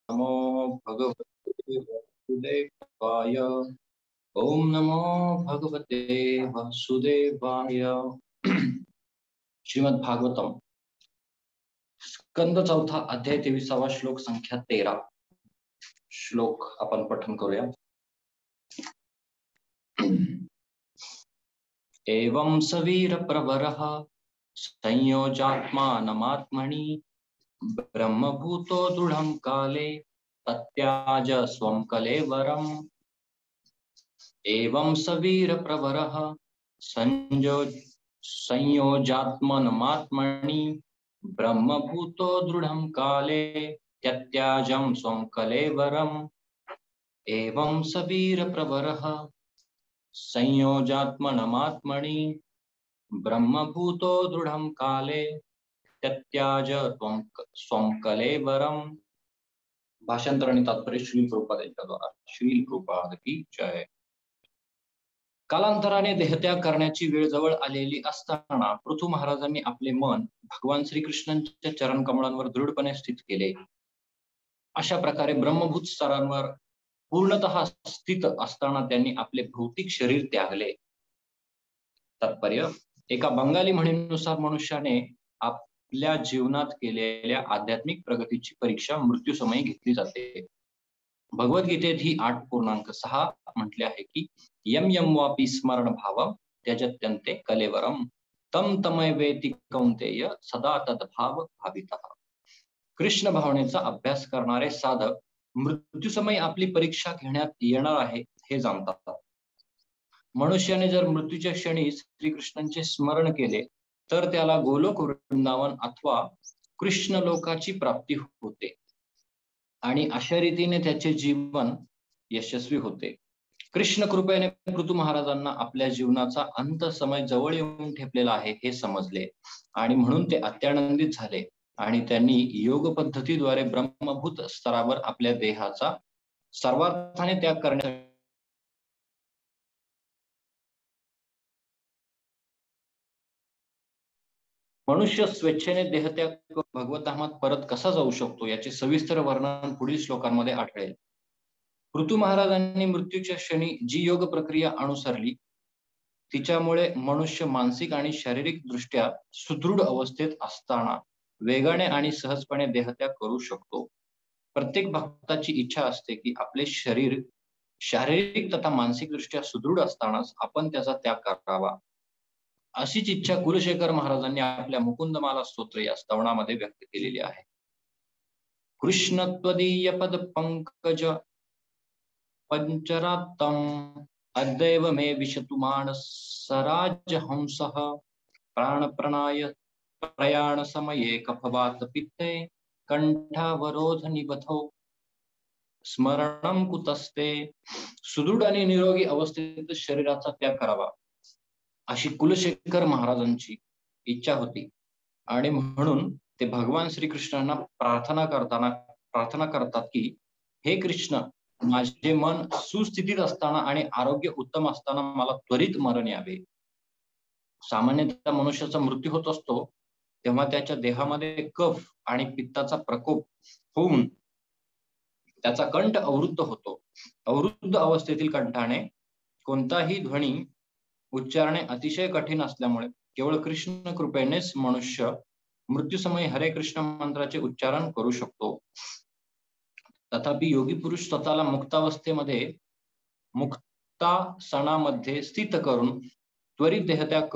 नमो भगवते वासुदेवाय। ओम नमो भगवते वासुदेवाय। श्रीमद भागवतम स्कंद चौथा अध्याय 23वा श्लोक संख्या 13 श्लोक आपण पठन करूया। एवं सवीर प्रवरः संयोजात्मानमात्मनि ब्रह्मभूतो दृढं काले तत्याज स्वं कलेवरम्। एवं सवीर प्रवरः संयोजात्मनमात्मनि ब्रह्मभूतो दृढं काले त्यत्याजं स्वं कलेवरम्। एवं सवीर प्रवरः संयोजात्मनमात्मनि ब्रह्मभूतो दृढं काले त्यत्याज स्वं कलेवरम्। भाषांतर आणि तात्पर्य श्रील प्रभुपाद यांच्या द्वारा। श्रील प्रभुपाद की जय। कालांतराने देहत्याग करण्याची वेळ जवळ आलेली असताना पृथु महाराजांनी आपले मन भगवान श्रीकृष्णांच्या चरण कमळांवर दृढपणे स्थित केले। अशा प्रकारे ब्रह्मभूत स्तरांवर पूर्णतः स्थित असताना त्यांनी आपले भौतिक शरीर त्यागले। तात्पर्य: एका बंगाली म्हणीनुसार मनुष्याने आपल्या जीवनात केलेल्या आध्यात्मिक प्रगतीची परीक्षा मृत्यूसमयी घेतली जाते। भगवद्गीतेत ही 8.6 म्हटले आहे की यम यम वापी स्मरण भावम त्यजत्यन्ते कलेवरम तम तमय वेति कौंतेय सदा तद्भाव भावितः। कृष्ण भावनेचा अभ्यास करणारे साधक मृत्यूसमयी आपली परीक्षा घेण्यात येणार आहे हे जाणतात। मनुष्याने जर मृत्यूच्या क्षणी श्रीकृष्णांचे स्मरण केले तर त्याला गोलोक वृंदावन अथवा कृष्ण लोकाची प्राप्ती होते आणि अशा रीतीने त्याचे जीवन यशस्वी होते। कृष्ण कृपेने पृथु महाराजांना आपल्या जीवनाचा अंत समय जवळ येऊन ठेपलेला आहे हे समजले आणि म्हणून ते अत्यानंदित झाले आणि त्यांनी योग पद्धतीद्वारे ब्रह्मभूत स्तरावर आपल्या देहाचा सर्वार्थाने त्याग करण्यासाठी मनुष्य स्वेच्छेने देहत्याग भगवत धामात परत कसा जाऊ शकतो याचे सविस्तर वर्णन पुढील श्लोकांमध्ये आढळेल। पृथु महाराजांनी मृत्यूच्या क्षणी जी योग प्रक्रिया अनुसरली तिच्यामुळे मनुष्य मानसिक आणि शारीरिक दृष्ट्या सुदृढ अवस्थेत असताना वेगाने आणि सहजपणे देहत्याग करू शकतो। प्रत्येक भक्ताची इच्छा असते की आपले शरीर शारीरिक तथा मानसिक दृष्ट्या सुदृढ असतानाच आपण त्याचा त्याग करावा। अशीच इच्छा कुलशेखर महाराजांनी आपल्या मुकुंदमाला स्तोत्र या स्तवनामध्ये व्यक्त केलेली आहे। कृष्ण त्वदीय पद पंकज पंचरात्तम अद्दैव मे विशतु मानसराज हंसः प्राणप्रणाय प्रयाण समये कफवात पित्ते कंठावरोध निबधो स्मरणं कुतस्ते। सुदृढ आणि निरोगी अवस्थेत शरीराचा त्याग करावा अशी कुलशेखर महाराजांची इच्छा होती आणि म्हणून ते भगवान श्रीकृष्णांना प्रार्थना करतात की हे कृष्ण, माझे मन सुस्थितीत असताना आणि आरोग्य उत्तम असताना मला त्वरित मरण यावे। सामान्यतः मनुष्याचा मृत्यू होत असतो तेव्हा त्याच्या देहामध्ये कफ आणि पित्ताचा प्रकोप होऊन त्याचा कंठ अवरुद्ध होतो। अवरुद्ध अवस्थेतील कंठाने कोणताही ध्वनी उच्चारणे अतिशय कठीण असल्यामुळे केवळ कृष्ण कृपेनेच मनुष्य मृत्यूसमयी हरे कृष्ण मंत्राचे उच्चारण करू शकतो। तथापि योगी पुरुष स्वतःला मुक्तावस्थेमध्ये मुक्तासनामध्ये स्थित करून त्वरित देहत्याग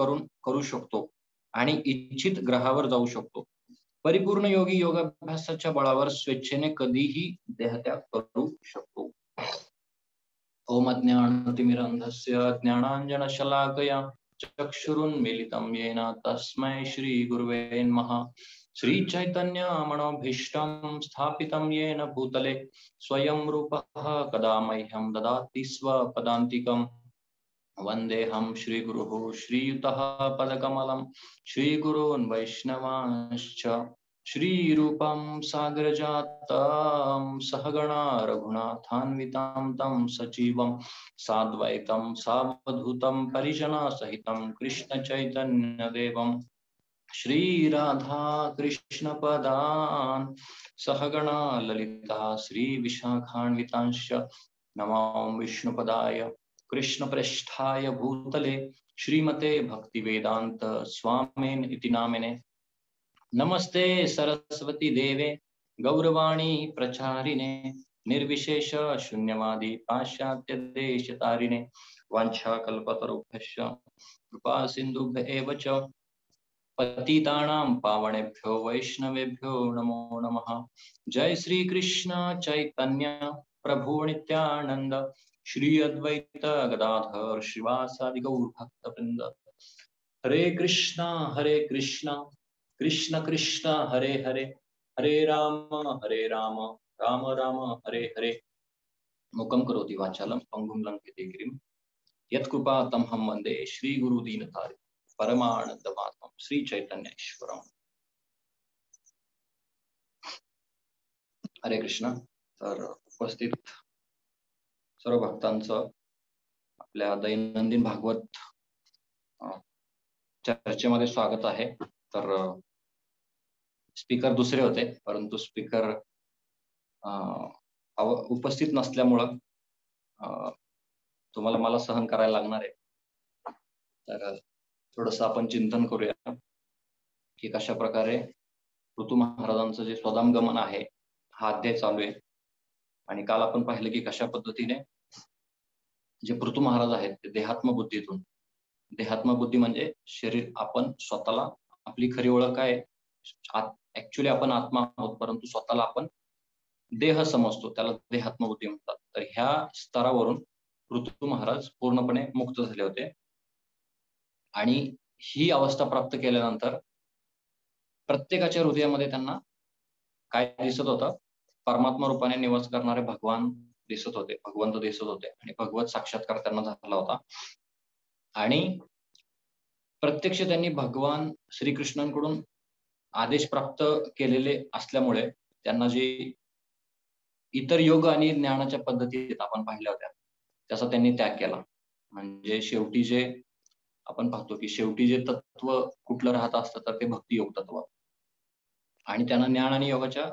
करू शकतो आणि इच्छित ग्रहावर जाऊ शकतो। परिपूर्ण योगी योगाभ्यासाच्या बळावर स्वेच्छेने कधीही देहत्याग करू शकतो। ओम अज्ञानतिमिरन्धस्य ज्ञानाञ्जनशलाकया चक्षुरुन्मीलितं येन तस्मै श्रीगुरुवे नमः। श्रीचैतन्यमनोभीष्टं स्थापितं येन भूतले स्वयं रूपः कदा मह्यं ददाति स्वपदान्तिकम्। वन्देऽहं श्रीगुरुः श्रीयुतः पदकमलं श्रीगुरून् वैष्णवांश्च श्रीरूपं सागरजातं सहगणा रघुनाथान्वितं तं सजीवं साद्वैतं सावधूतं परिजनसहितं कृष्णचैतन्यदेवं श्री राधा कृष्ण पदान सहगणा ललिता श्री विशाखान्वितांश नमो विष्णुपदाय कृष्ण पृष्ठाय भूतले श्रीमते भक्ति वेदांत स्वामिन इति नामिने। नमस्ते सरस्वती देवे गौरवाणी प्रचारिणे निर्विशेष शून्यवादी पाश्चात्य देशतारिणे वाञ्छाकल्पतरुभ्यश्च कृपा सिन्धुभ्य एव च पतितानां पावनेभ्यो वैष्णवेभ्यो नमो नमः। जय श्री कृष्ण चैतन्य प्रभु नित्यानंद श्री अद्वैत गदाधर श्रीवासादि गौर भक्तवृंद। हरे कृष्णा कृष्ण कृष्ण हरे हरे हरे राम राम राम हरे हरे। मुखं करोति वाचालं पंगुं लंघयते गिरिं यत्कृपातमहं वन्दे श्रीगुरुदीनतारिणं परमानन्दमाधवं श्री चैतन्येश्वरम। हरे कृष्ण। तर उपस्थित सर्व भक्तांचं आपल्या दैनंदिन भागवत चर्चेमध्ये स्वागत आहे। तर स्पीकर दुसरे होते, परंतु स्पीकर उपस्थित नसल्यामुळं तुम्हाला मला सहन करायला लागणार आहे। तर थोडंसं आपण चिंतन करूया की कशा प्रकारे ऋतू महाराजांचं जे स्वधामगमन आहे हा अध्याय चालू आहे। आणि काल आपण पाहिलं की कशा पद्धतीने जे पृथु महाराज आहेत ते देहात्म बुद्धीतून, देहात्म बुद्धी म्हणजे शरीर, आपण स्वतःला आपली खरी ओळख काय, ऍक्च्युली आपण आत्मा आहोत, परंतु स्वतःला आपण देह समजतो, त्याला देहात्म बुद्धी म्हणतात। तर ह्या स्तरावरून पृथु महाराज पूर्णपणे मुक्त झाले होते आणि ही अवस्था प्राप्त केल्यानंतर प्रत्येकाच्या हृदयामध्ये त्यांना काय दिसत होतं, परमात्मा रूपाने निवास करणारे भगवान दिसत होते, भगवंत दिसत होते आणि भगवत साक्षात्कार त्यांना झाला होता। आणि प्रत्यक्ष त्यांनी भगवान श्रीकृष्णांकडून आदेश प्राप्त केलेले असल्यामुळे त्यांना जे इतर योग आणि ज्ञानाच्या पद्धती आपण पाहिल्या होत्या त्याचा त्यांनी त्याग केला। म्हणजे शेवटी जे आपण पाहतो की शेवटी जे तत्व कुठलं राहत असतं तर ते भक्ती योग तत्व, आणि त्यांना ज्ञान आणि योगाच्या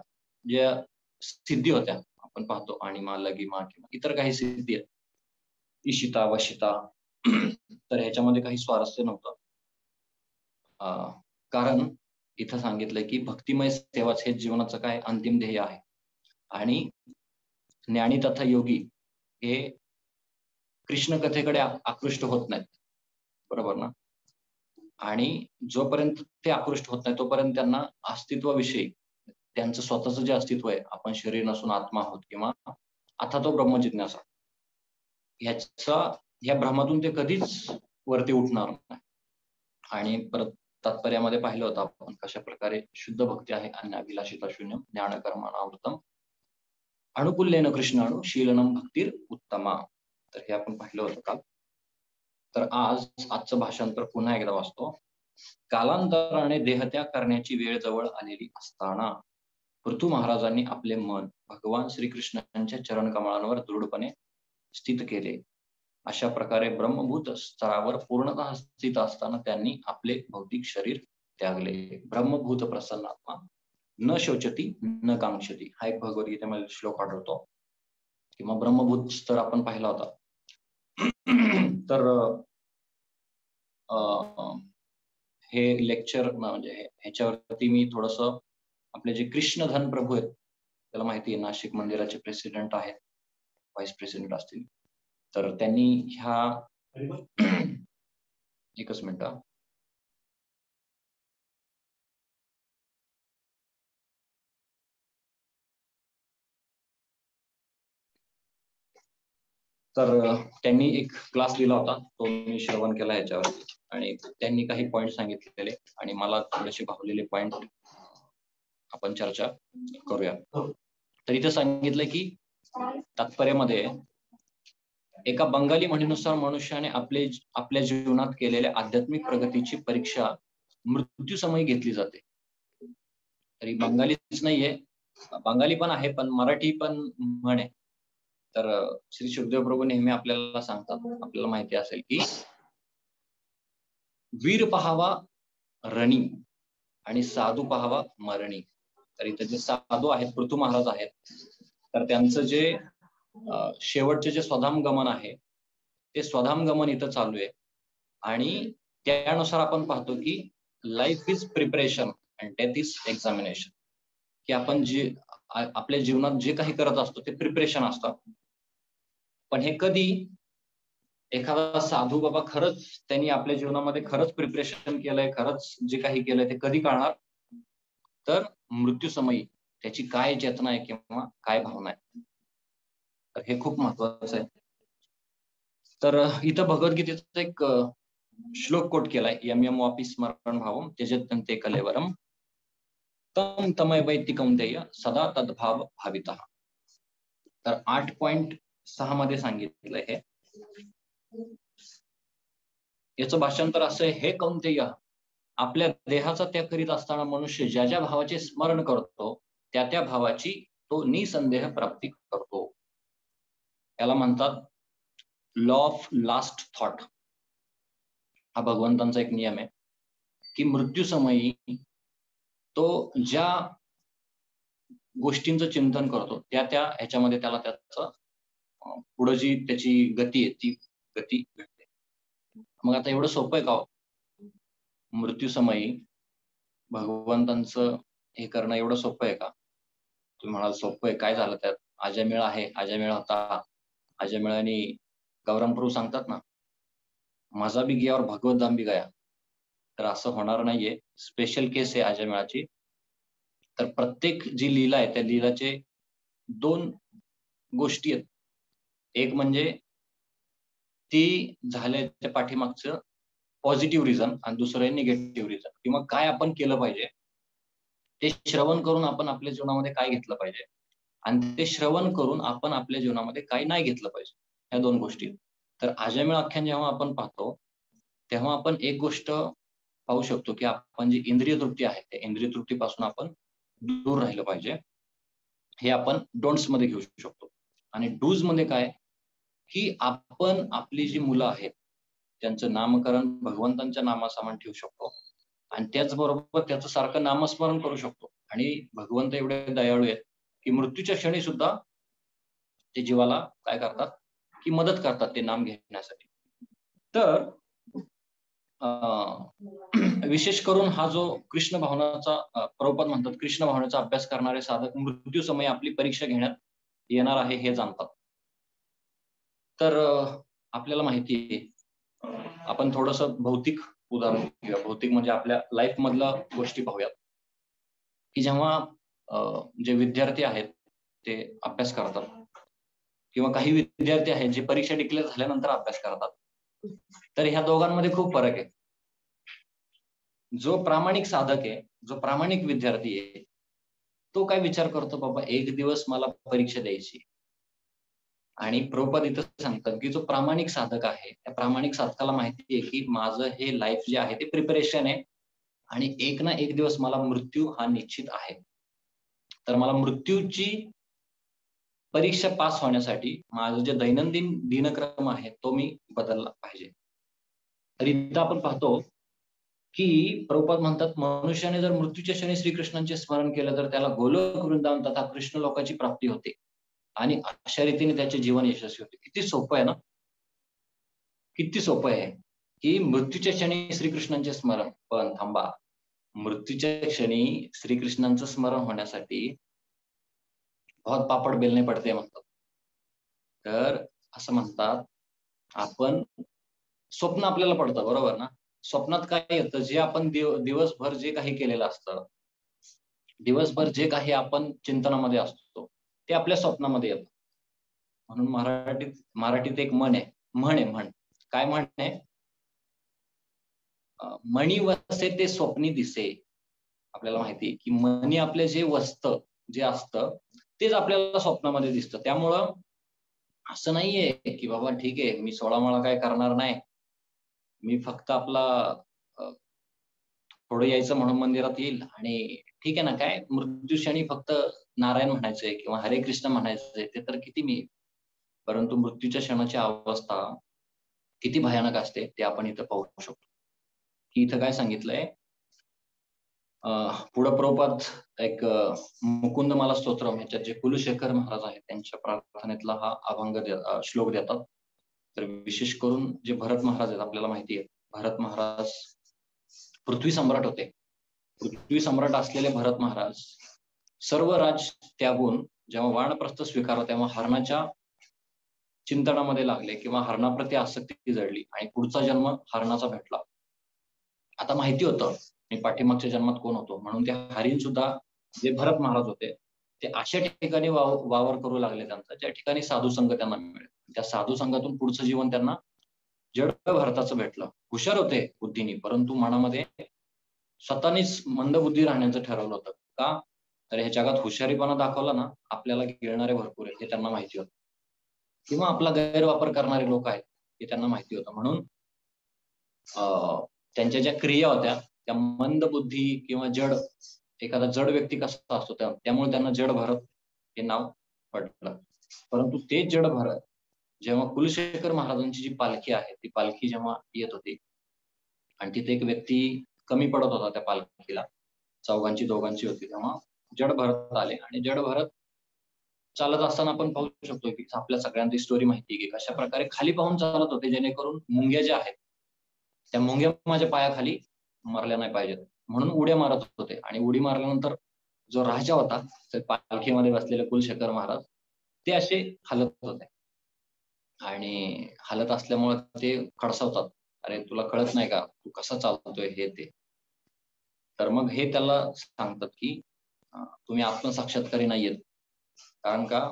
ज्या सिद्धी होत्या आपण पाहतो, आणि लगिमा किंवा इतर काही सिद्धी आहेत, इशिता वशिता, तर ह्याच्यामध्ये काही स्वारस्य नव्हतं। कारण इथं सांगितलंय की भक्तिमय सेवाच हे जीवनाचं काय अंतिम ध्येय आहे आणि ज्ञानी तथा योगी हे कृष्ण कथेकडे आकृष्ट होत नाहीत, बरोबर ना। आणि जोपर्यंत ते आकृष्ट होत नाही तोपर्यंत त्यांना अस्तित्वाविषयी त्यांचं स्वतःचं जे अस्तित्व आहे, आपण शरीर नसून आत्मा आहोत किंवा आता तो ब्रह्मजिज्ञासा, ह्या भ्रमातून ते कधीच वरती उठणार नाही। आणि परत तात्पर्यामध्ये पाहिलं होतं आपण कशा प्रकारे शुद्ध भक्ती आहे अन्याभिलाषिता शून्यम ज्ञान कर्माणावृतम अणुकुल्येन कृष्णाणु शीलनम भक्तीर उत्तमा। तर हे आपण पाहिलं होतं काल। तर आजचं भाषांतर पुन्हा एकदा वाचतो। कालांतराने देहत्याग करण्याची वेळ जवळ आलेली असताना पृथु महाराजांनी आपले मन भगवान श्रीकृष्णांच्या चरणकमळांवर दृढपणे स्थित केले। अशा प्रकारे ब्रह्मभूत स्तरावर पूर्णतः स्थित असताना त्यांनी आपले भौतिक शरीर त्यागले। ब्रह्मभूत प्रसन्नात्मा न शोचती न कांक्षती हा एक भगवद्गीतेमध्ये श्लोक आढळतो, किंवा ब्रह्मभूत स्तर आपण पाहिला होता। तर हे लेक्चर म्हणजे ह्याच्यावरती मी थोडस आपले जे कृष्णधन प्रभू आहेत, त्याला माहिती आहे नाशिक मंदिराचे प्रेसिडेंट आहेत, व्हाईस प्रेसिडेंट असतील, तर त्यांनी ह्या एकच मिनिट, तर त्यांनी एक क्लास दिला होता, तो मी श्रवण केला ह्याच्यावरती, आणि त्यांनी काही पॉइंट सांगितलेले आणि मला थोडेसे भावलेले पॉइंट आपण चर्चा करूया। तर इथे सांगितलंय की तात्पर्यामध्ये एका बंगाली म्हणीनुसार मनुष्याने आपल्या जीवनात केलेल्या आध्यात्मिक प्रगतीची परीक्षा मृत्यूसमयी घेतली जाते। तरी बंगालीच नाहीये, बंगाली पण आहे, पण मराठी पण म्हण आहे। तर श्री शुकदेव प्रभू नेहमी आपल्याला सांगतात, आपल्याला माहिती असेल की वीर पहावा रणी आणि साधू पाहावा मरणी. तर इथे जे साधू आहेत, पृथू महाराज आहेत, तर त्यांचं जे शेवटचे जे स्वधाम गमन आहे ते स्वधाम गमन इथं चालू आहे. आणि त्यानुसार आपण पाहतो की life is preparation and death is examination, की आपण जे आपल्या जीवनात जे काही करत असतो ते प्रिपरेशन असतं. पण हे कधी एखादा साधू बाबा खरंच त्यांनी आपल्या जीवनामध्ये खरंच प्रिपरेशन केलंय, खरंच जे काही केलंय ते कधी कळणार? तर मृत्यूसमयी त्याची काय चेतना आहे किंवा काय भावना आहे. तर हे खूप महत्वाचं आहे. तर इथं भगवद्गीतेचा एक श्लोक कोट केलाय, यम यम वापी स्मरण भावम त्यजत्यन्ते कलेवरम तम तमय वैति कौंतेय सदा तद्भाव भावितः. तर 8.6 मध्ये सांगितलंय हे. याचं भाषांतर असं आहे, हे कौंतेय, आपल्या देहाचा त्याग करीत असताना मनुष्य ज्या ज्या भावाचे स्मरण करतो त्या त्या भावाची तो निसंदेह प्राप्ती करतो. याला म्हणतात लॉ ऑफ लास्ट थॉट. हा भगवंतांचा एक नियम आहे की मृत्यूसमयी तो ज्या गोष्टींचं चिंतन करतो त्या त्या ह्याच्यामध्ये त्याला त्याचं पुढे जी त्याची गती आहे ती गती भेटते. मग आता एवढं सोपं आहे का मृत्यूसमयी भगवंतांचं हे करणं एवढं सोपं आहे का? तुम्ही म्हणाल सोपं आहे, काय झालं त्यात? अजमेळ आहे, अजमेळ होता, अजमेळाने गौरम प्रभू सांगतात ना, माझा बी गया और भगवत धाम बी गया. तर असं होणार नाहीये. स्पेशल केस आहे अजमेळाची. तर प्रत्येक जी लीला आहे त्या लीलाचे 2 गोष्टी आहेत. एक म्हणजे ती झाल्याच्या पाठीमागचं पॉझिटिव्ह रिझन आणि दुसरं आहे निगेटिव्ह रिझन, किंवा काय आपण केलं पाहिजे ते श्रवण करून आपण आपल्या जीवनामध्ये काय घेतलं पाहिजे आणि ते श्रवण करून आपण आपल्या जीवनामध्ये काय नाही घेतलं पाहिजे, ह्या 2 गोष्टी. तर अजमेळ आख्यान जेव्हा आपण पाहतो तेव्हा आपण एक गोष्ट पाहू शकतो की आपण जी इंद्रिय तृप्ती आहे त्या इंद्रिय तृप्तीपासून आपण दूर राहिलं पाहिजे. हे आपण डोंट्स मध्ये घेऊ शकतो. आणि डूज मध्ये काय, की आपण आपली जी मुलं आहेत त्यांचं नामकरण भगवंतांच्या नामासमान ठेवू शकतो आणि त्याचबरोबर त्याचं सारखं नामस्मरण करू शकतो. आणि भगवंत एवढे दयाळू आहेत की मृत्यूच्या क्षणी सुद्धा ते जीवाला काय करतात की मदत करतात ते नाम घेण्यासाठी. तर विशेष करून हा जो कृष्ण भावनाचा प्रभुपाद म्हणतात कृष्ण भावनेचा अभ्यास करणारे साधक मृत्यू समय आपली परीक्षा घेण्यात येणार आहे हे जाणतात. तर आपल्याला माहिती आहे, आपण थोडस भौतिक उदाहरण घेऊया. भौतिक म्हणजे आपल्या लाईफ मधल्या गोष्टी पाहूयात की जेव्हा जे विद्यार्थी आहेत ते अभ्यास करतात किंवा काही विद्यार्थी आहेत जे परीक्षा डिक्लेअर झाल्यानंतर अभ्यास करतात, तर ह्या दोघांमध्ये खूप फरक आहे. जो प्रामाणिक साधक आहे, जो प्रामाणिक विद्यार्थी आहे, तो काय विचार करतो, बाबा एक दिवस मला परीक्षा द्यायची. आणि प्रभुपाद इथं सांगतात की जो प्रामाणिक साधक आहे त्या प्रामाणिक साधकाला माहिती आहे की माझं हे लाईफ जे आहे ते प्रिपरेशन आहे आणि एक ना एक दिवस मला मृत्यू हा निश्चित आहे. तर मला मृत्यूची परीक्षा पास होण्यासाठी माझं जे दैनंदिन दिनक्रम आहे तो मी बदलला पाहिजे. तर इथं आपण पाहतो की प्रभुपाद म्हणतात मनुष्याने जर मृत्यूच्या क्षणी श्रीकृष्णांचे स्मरण केलं तर त्याला गोलोक वृंदावन तथा कृष्ण लोकाची प्राप्ती होते आणि अशा रीतीने त्याचे जीवन यशस्वी होते. किती सोपं आहे ना, किती सोपं आहे की मृत्यूच्या क्षणी श्रीकृष्णांचे स्मरण. पण थांबा, मृत्यूच्या क्षणी श्रीकृष्णांचं स्मरण होण्यासाठी बहुत पापड बेलणे पडते म्हणतात. तर असं म्हणतात आपण स्वप्न आपल्याला पडतं बरोबर ना. स्वप्नात काय येतं, जे आपण दिवसभर जे काही केलेलं असतं, दिवसभर जे काही आपण चिंतनामध्ये असतो ते आपल्या स्वप्नामध्ये येतं. म्हणून मराठीत एक म्हण आहे. काय म्हण आहे? मणी वसे ते स्वप्नी दिसे. आपल्याला माहिती आहे की मनी आपले जे वस्तं जे असतं तेच आपल्याला स्वप्नामध्ये दिसतं. त्यामुळं असं नाहीये की बाबा ठीक आहे मी 16 माळा काय करणार नाही, मी फक्त आपला थोडं यायचं म्हणून मंदिरात येईल आणि ठीक आहे ना, काय मृत्यू क्षणी फक्त नारायण म्हणायचंय किंवा हरे कृष्ण म्हणायचंय ते तर किती मी. परंतु मृत्यूच्या क्षणाची अवस्था किती भयानक असते ते आपण इथं पाहू शकतो. की इथं काय सांगितलंय पुढं प्रभुपाद एक मुकुंदमाला स्तोत्रम ह्याच्यात जे कुलशेखर महाराज आहेत त्यांच्या प्रार्थनेतला हा अभंग श्लोक देतात. तर विशेष करून जे भरत महाराज आहेत आपल्याला माहिती आहे, भरत महाराज पृथ्वी सम्राट होते. पृथ्वी सम्राट असलेले भरत महाराज सर्व राज त्यागून जेव्हा वानप्रस्थ स्वीकारला तेव्हा हरणाच्या चिंतनामध्ये लागले किंवा हरणाप्रती आसक्ती जडली आणि पुढचा जन्म हरणाचा भेटला. आता माहिती होतं मी पाठीमागच्या जन्मात कोण होतो, म्हणून ते हरिण सुद्धा जे भरत महाराज होते ते अशा ठिकाणी वावर करू लागले त्यांचा ज्या ठिकाणी साधू संघ त्यांना मिळेल. त्या साधू संघातून पुढचं जीवन त्यांना जड भरताचं भेटलं. हुशार होते बुद्धीनी, परंतु मनामध्ये स्वतःनीच मंदबुद्धी राहण्याचं ठरवलं होतं. का तर ह्या जगात हुशारीपणा दाखवला ना आपल्याला गिळणारे भरपूर आहेत हे त्यांना माहिती होतं, किंवा आपला गैरवापर करणारे लोक आहेत हे त्यांना माहिती होतं. म्हणून त्यांच्या ज्या क्रिया होत्या त्या मंद बुद्धी किंवा जड, एखादा जड व्यक्ती कसा असतो त्यामुळे त्यांना जड भरत हे नाव पडलं. परंतु ते जड भरत जेव्हा कुलशेखर महाराजांची जी पालखी आहे ती पालखी जेव्हा येत होती आणि तिथे एक व्यक्ती कमी पडत होता त्या पालखीला, चौघांची दोघांची होती, तेव्हा जड भरत आले आणि जड भरत चालत असताना आपण पाहू शकतो की आपल्या सगळ्यांची स्टोरी माहिती की कशा प्रकारे खाली पाहून चालत होते जेणेकरून मुंग्या ज्या आहेत त्या मुंग्या माझ्या पायाखाली मरल्या नाही पाहिजेत म्हणून उड्या मारत होते. आणि उडी मारल्यानंतर जो राजा होता ते पालखीमध्ये बसलेले कुलशेखर महाराज ते असे हलत होते आणि हलत असल्यामुळे ते खडसावतात, अरे तुला कळत नाही का तू कसा चालतोय हे ते. तर मग हे त्याला सांगतात की तुम्ही आत्मसाक्षात्कारी नाहीयेत, कारण का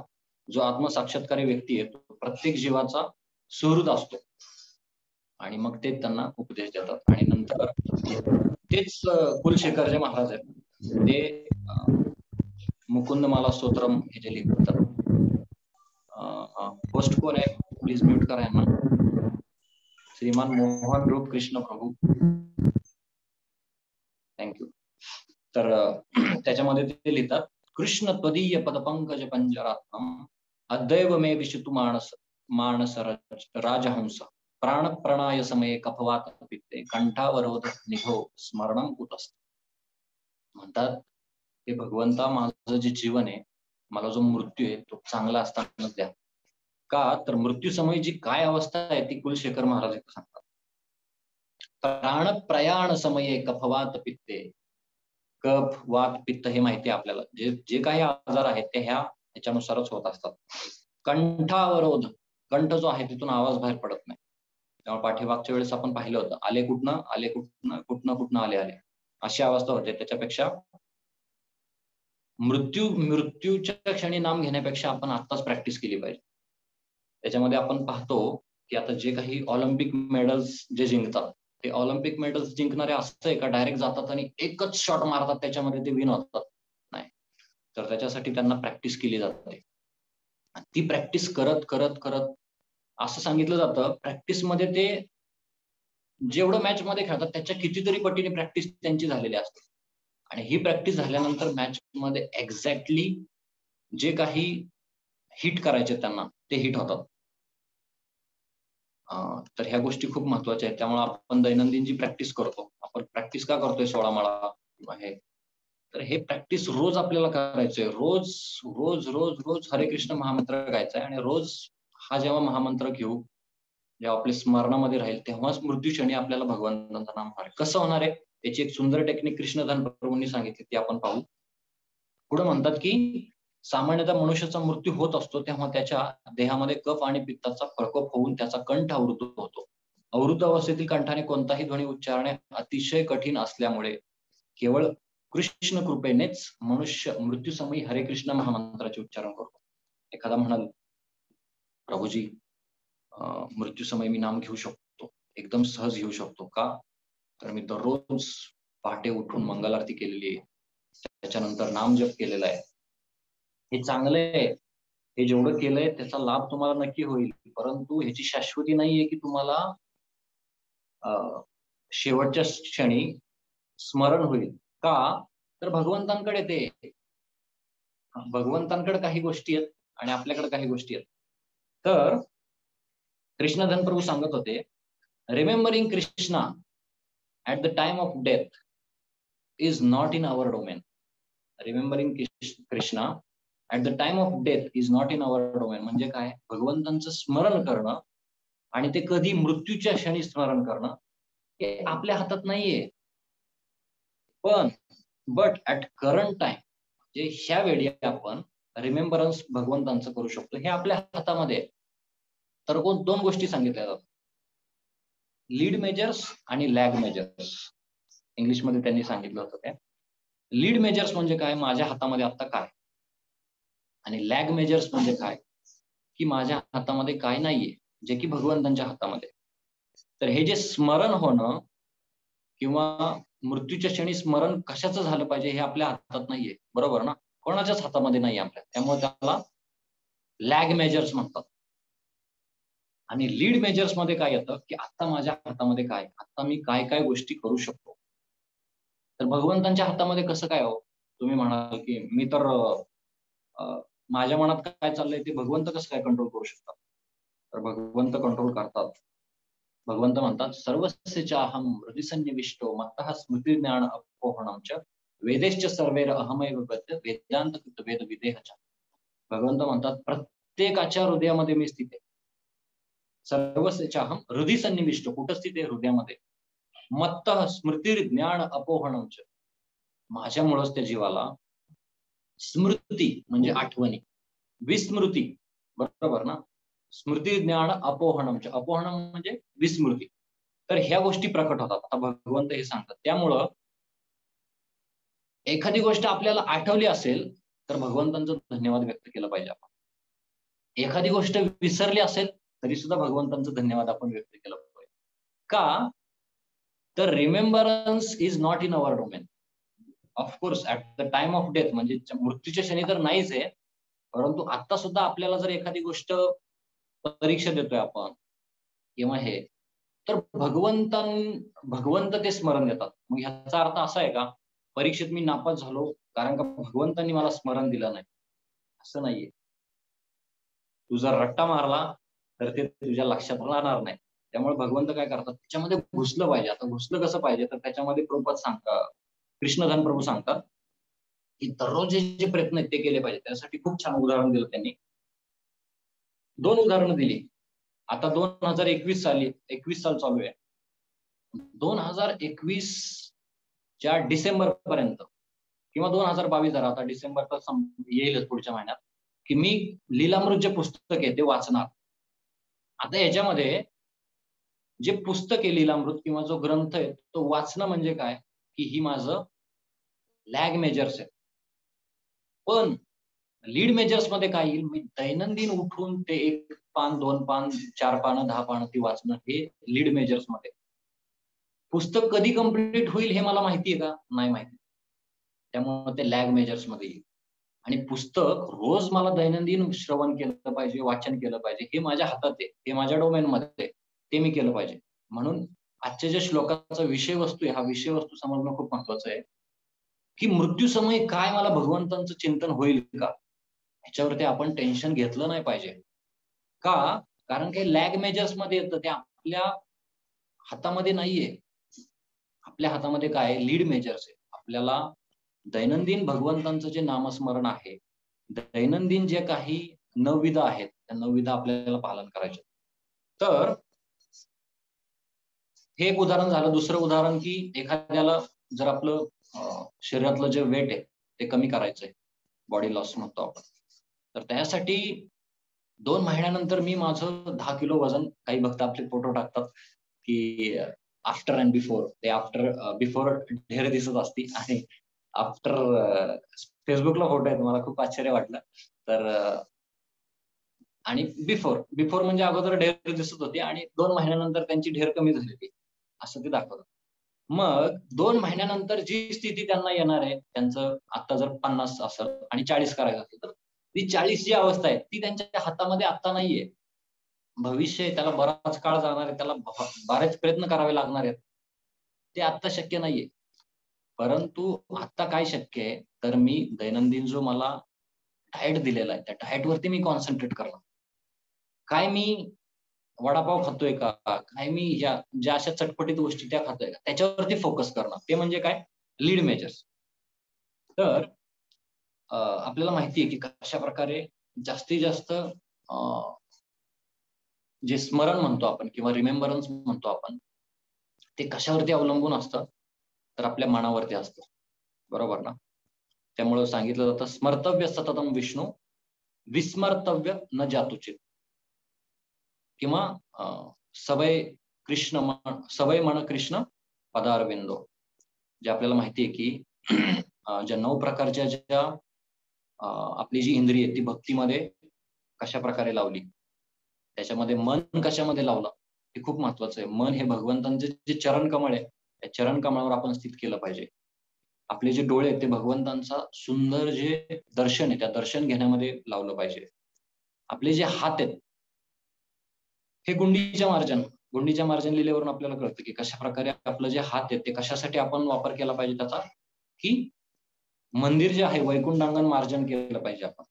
जो आत्मसाक्षात्कारी व्यक्ती आहे तो प्रत्येक जीवाचा सुहृद असतो. आणि मग ते त्यांना उपदेश देतात आणि नंतर तेच कुलशेखर जे महाराज आहेत ते मुकुंदमाला स्तोत्रम हे जे लिहितात. होस्ट कोण आहे प्लीज म्यूट करा यांना. श्रीमान मोहन रूप कृष्ण प्रभू, थँक्यू. तर त्याच्यामध्ये ते लिहितात, कृष्ण त्वदीय पदपंकज पंजरात्म अद्दैव मे विशितु मानस राजहंस प्राण प्रणाय समये कफवात पित्ते कंठावरोध निघो स्मरणम कुतस्त. म्हणतात हे भगवंता माझं जे जीवन आहे, मला जो मृत्यू आहे तो चांगला असताना द्या. का तर मृत्यू समय जी काय अवस्था आहे ती कुलशेखर महाराज सांगतात. प्राण प्रयाण समये कफवात पित्ते, कफ वात पित्त हे माहिती आहे आपल्याला, जे काही आजार आहेत ते ह्याच्यानुसारच होत असतात. कंठावरोध, कंठ जो आहे तिथून आवाज बाहेर पडत नाही. तेव्हा पाठीमागच्या वेळेस आपण पाहिलं होतं आले कुठनं आले अशी अवस्था होते. त्याच्यापेक्षा मृत्यूच्या क्षणी नाम घेण्यापेक्षा आपण आत्ताच प्रॅक्टिस केली पाहिजे. त्याच्यामध्ये आपण पाहतो की आता जे काही ऑलिम्पिक मेडल्स जे जिंकतात ते ऑलिम्पिक मेडल्स जिंकणारे असं आहे का डायरेक्ट जातात आणि एकच शॉट मारतात त्याच्यामध्ये ते विन होतात, नाही. तर त्याच्यासाठी त्यांना प्रॅक्टिस केली जाते. ती प्रॅक्टिस करत करत करत असं सांगितलं जातं प्रॅक्टिसमध्ये ते जेवढं मॅच मध्ये खेळतात त्याच्या कितीतरी पटीने प्रॅक्टिस त्यांची झालेली असते. आणि ही प्रॅक्टिस झाल्यानंतर मॅच मध्ये एक्झॅक्टली जे काही हिट करायचे त्यांना ते हिट होतात. तर ह्या गोष्टी खूप महत्वाच्या आहेत. त्यामुळे आपण दैनंदिन जी प्रॅक्टिस करतो, आपण प्रॅक्टिस का करतोय 16 माळा हे, तर हे प्रॅक्टिस रोज आपल्याला करायचंय. रोज रोज रोज रोज हरे कृष्ण महामंत्र गायचा आहे आणि रोज हा जेव्हा महामंत्र घेऊ, जेव्हा आपल्या स्मरणामध्ये राहील तेव्हाच मृत्यू क्षणी आपल्याला भगवंतांचं नाम होणार. कसं होणार आहे त्याची एक सुंदर टेक्निक कृष्णधन प्रभूंनी सांगितली, ती आपण पाहू. पुढे म्हणतात की सामान्यतः मनुष्याचा मृत्यू होत असतो तेव्हा त्याच्या देहामध्ये कफ आणि पित्ताचा प्रकोप होऊन त्याचा कंठ अवृत होतो. अवृत अवस्थेतील कंठाने कोणताही ध्वनी उच्चारणे अतिशय कठीण असल्यामुळे केवळ कृष्ण कृपेनेच मनुष्य मृत्यूसमयी हरे कृष्ण महामंत्राचे उच्चारण करतो. एखादा म्हणाल प्रभूजी मृत्यूसमयी मी नाम घेऊ शकतो, एकदम सहज घेऊ शकतो का, तर मी दररोज पहाटे उठून मंगल आरती केलेली आहे, त्याच्यानंतर नाम जप केलेला आहे. हे चांगलं आहे, हे जेवढं केलंय त्याचा लाभ तुम्हाला नक्की होईल, परंतु ह्याची शाश्वती नाहीये की तुम्हाला शेवटच्या क्षणी स्मरण होईल. का तर भगवंतांकडे काही गोष्टी आहेत आणि आपल्याकडे काही गोष्टी आहेत. तर कृष्णधन प्रभू सांगत होते, remembering Krishna at the time of death is not in our domain. Remembering Krishna at the time of death is not in our domain. म्हणजे काय, भगवंतांचं स्मरण करणं आणि ते कधी मृत्यूच्या क्षणी स्मरण करणं हे आपल्या हातात नाहीये. पण बट ऍट करंट टाइम जे ह्या वेळी आपण रिमेंबरन्स भगवंतांचं करू शकतो, हे आपल्या हातामध्ये आहे. तर दोन गोष्टी सांगितल्या जातात, लीड मेजर्स आणि लॅग मेजर्स. इंग्लिशमध्ये त्यांनी सांगितलं होतं काय, लीड मेजर्स म्हणजे काय, माझ्या हातामध्ये आता काय, आणि लॅग मेजर्स म्हणजे काय, की माझ्या हातामध्ये काय नाहीये जे की भगवंतांच्या हातामध्ये. तर हे जे स्मरण होणं किंवा मृत्यूच्या क्षणी स्मरण कशाचं झालं पाहिजे हे आपल्या हातात नाहीये, बरोबर ना, कोणाच्याच हातामध्ये नाही आपल्या. त्यामुळे त्याला लॅग मेजर्स म्हणतात. आणि लीड मेजर्स मध्ये काय येतं, की आता माझ्या हातामध्ये काय, आता मी काय काय गोष्टी करू शकतो. तर भगवंतांच्या हातामध्ये कसं काय हो, तुम्ही म्हणाल की मी तर माझ्या मनात काय चाललंय ते भगवंत कसं काय कंट्रोल करू शकतात. तर भगवंत कंट्रोल करतात. भगवंत म्हणतात, सर्वस्य चाहम हृदि सन्निविष्टो मत्तः स्मृती ज्ञान अपोहणं च वेदेश्च सर्वैर अहमैव बद्ध वेदांत कृत वेद विदेह च. भगवंत म्हणतात, प्रत्येकाच्या हृदयामध्ये मी स्थित आहे. सर्वस्य चाहम हृदि सन्निविष्टो, कुठं स्थित आहे, हृदयामध्ये. मत्तः स्मृती ज्ञान अपोहणं च, माझ्यामुळेच त्या जीवाला स्मृती म्हणजे आठवणी, विस्मृती, बरोबर ना, स्मृती ज्ञान अपोहणं, अपोहणं म्हणजे विस्मृती. तर ह्या गोष्टी प्रकट होतात. आता भगवंत हे सांगतात. त्यामुळं एखादी गोष्ट आपल्याला आठवली असेल तर भगवंतांचं धन्यवाद व्यक्त केलं पाहिजे आपण. एखादी गोष्ट विसरली असेल तरी सुद्धा भगवंतांचं धन्यवाद आपण व्यक्त केलं पाहिजे. का, तर remembrance is not in our domain. Of course at the time of death म्हणजे मृत्यूच्या क्षणी तर नाहीच आहे, परंतु आता सुद्धा आपल्याला जर एखादी गोष्ट परीक्षा देतोय आपण किंवा हे, तर भगवंत ते स्मरण देतात. मग ह्याचा अर्थ असा आहे का, परीक्षेत मी नापास झालो कारण का भगवंतांनी मला स्मरण दिलं नाही, असं नाहीये. तू जर रट्टा मारला तर ते तुझ्या लक्षात राहणार नाही. त्यामुळे भगवंत काय करतात, त्याच्यामध्ये घुसलं पाहिजे. आता घुसलं कसं पाहिजे, तर त्याच्यामध्ये प्रभुपाद सांगतात, कृष्णधन प्रभू सांगतात की दररोज जे प्रयत्न आहेत ते केले पाहिजे. त्यासाठी खूप छान उदाहरण दिलं त्यांनी. 2 उदाहरणं दिली. आता 2021 साल चालू आहे. 2021 च्या डिसेंबर पर्यंत किंवा 2022 जरा, आता डिसेंबर तर येईलच पुढच्या महिन्यात, की मी लीलामृत जे पुस्तक आहे ते वाचणार. आता याच्यामध्ये जे पुस्तक आहे लीलामृत किंवा जो ग्रंथ आहे तो वाचणं म्हणजे काय, की ही माझं लॅग मेजर्स आहे. पण लीड मेजर्स मध्ये काय येईल, मी दैनंदिन उठून ते 1 पान, 2 पान, 4 पानं, 10 पानं ती वाचणं, हे लीड मेजर्स मध्ये. पुस्तक कधी कंप्लीट होईल हे मला माहिती आहे का, नाही माहिती. त्यामुळे ते लॅग मेजर्स मध्ये येईल. आणि पुस्तक रोज मला दैनंदिन श्रवण केलं पाहिजे, वाचन केलं पाहिजे, हे माझ्या हातात आहे, हे माझ्या डोमेन मध्ये आहे, ते मी केलं पाहिजे. म्हणून आजच्या ज्या श्लोकाचा विषय वस्तू आहे, हा विषय वस्तू समजणं खूप महत्वाचं आहे, की मृत्यूसमयी काय मला भगवंतांचं चिंतन होईल का, ह्याच्यावरती आपण टेन्शन घेतलं नाही पाहिजे. का, कारण काही लॅग मेजर्स मध्ये येतं, ते आपल्या हातामध्ये नाहीये. आपल्या हातामध्ये काय, लीड मेजर्स आहे. आपल्याला दैनंदिन भगवंतांचं जे नामस्मरण आहे, दैनंदिन जे काही नवविधा आहेत, त्या नवविधा आपल्याला पालन करायचे. तर हे एक उदाहरण झालं. दुसरं उदाहरण, की एखाद्याला जर आपलं शरीरातलं जे वेट आहे ते कमी करायचंय, बॉडी लॉस म्हणतो आपण, तर त्यासाठी 2 महिन्यानंतर मी माझं 10 किलो वजन, काही भक्त आपले फोटो टाकतात की आफ्टर अँड बिफोर, ते बिफोर ढेर दिसत असती आणि आफ्टर फेसबुकला फोटो आहेत, मला खूप आश्चर्य वाटलं. तर आणि बिफोर म्हणजे अगोदर ढेर दिसत होती आणि 2 महिन्यानंतर त्यांची ढेर कमी झालेली, असं ते दाखवतात. मग 2 महिन्यानंतर जी स्थिती त्यांना येणार आहे, त्यांचं आता जर 50 असेल आणि 40 करायचं असेल, तर ती 40 जी अवस्था आहे ती त्यांच्या हातामध्ये आता नाहीये. भविष्य आहे, त्याला बराच काळ जाणार आहे, त्याला बरेच प्रयत्न करावे लागणार आहेत. ते आता शक्य नाहीये. परंतु आता काय शक्य आहे, तर मी दैनंदिन जो मला डाएट दिलेला आहे, त्या डाएटवरती मी कॉन्सन्ट्रेट करणार. काय मी वडापाव खातोय का? काय मी ज्या अशा चटपटीत गोष्टी त्या खातोय का? त्याच्यावरती फोकस करणं. ते म्हणजे काय? Lead measures. तर आपल्याला माहिती आहे की कशा प्रकारे जास्तीत जास्त जे स्मरण म्हणतो आपण किंवा रिमेंबरन्स म्हणतो आपण, ते कशावरती अवलंबून असतं, तर आपल्या मनावरती असतं. बरोबर ना? त्यामुळं सांगितलं जातं, स्मर्तव्य सततम विष्णू, विस्मर्तव्य न जातुचित. किंवा सवय मन कृष्ण पदारविंदो. जे आपल्याला माहिती आहे की ज्या 9 प्रकारच्या ज्या आपली जी इंद्रिय ती भक्तीमध्ये कशा प्रकारे लावली, त्याच्यामध्ये मन कशामध्ये लावलं हे खूप महत्वाचं आहे. मन हे भगवंतांचे जे चरण कमळ आहे, त्या चरण कमळावर आपण स्थित केलं पाहिजे. आपले जे डोळे आहेत ते भगवंतांचा सुंदर जे दर्शन आहे त्या दर्शन घेण्यामध्ये लावलं पाहिजे. आपले जे हात आहेत हे गुंडीच्या मार्जन लिहिल्यावरून आपल्याला कळतं की कशा प्रकारे आपलं जे हात आहे ते कशासाठी आपण वापर केला पाहिजे त्याचा, की मंदिर जे आहे वैकुंठांगण मार्जन केलं पाहिजे आपण.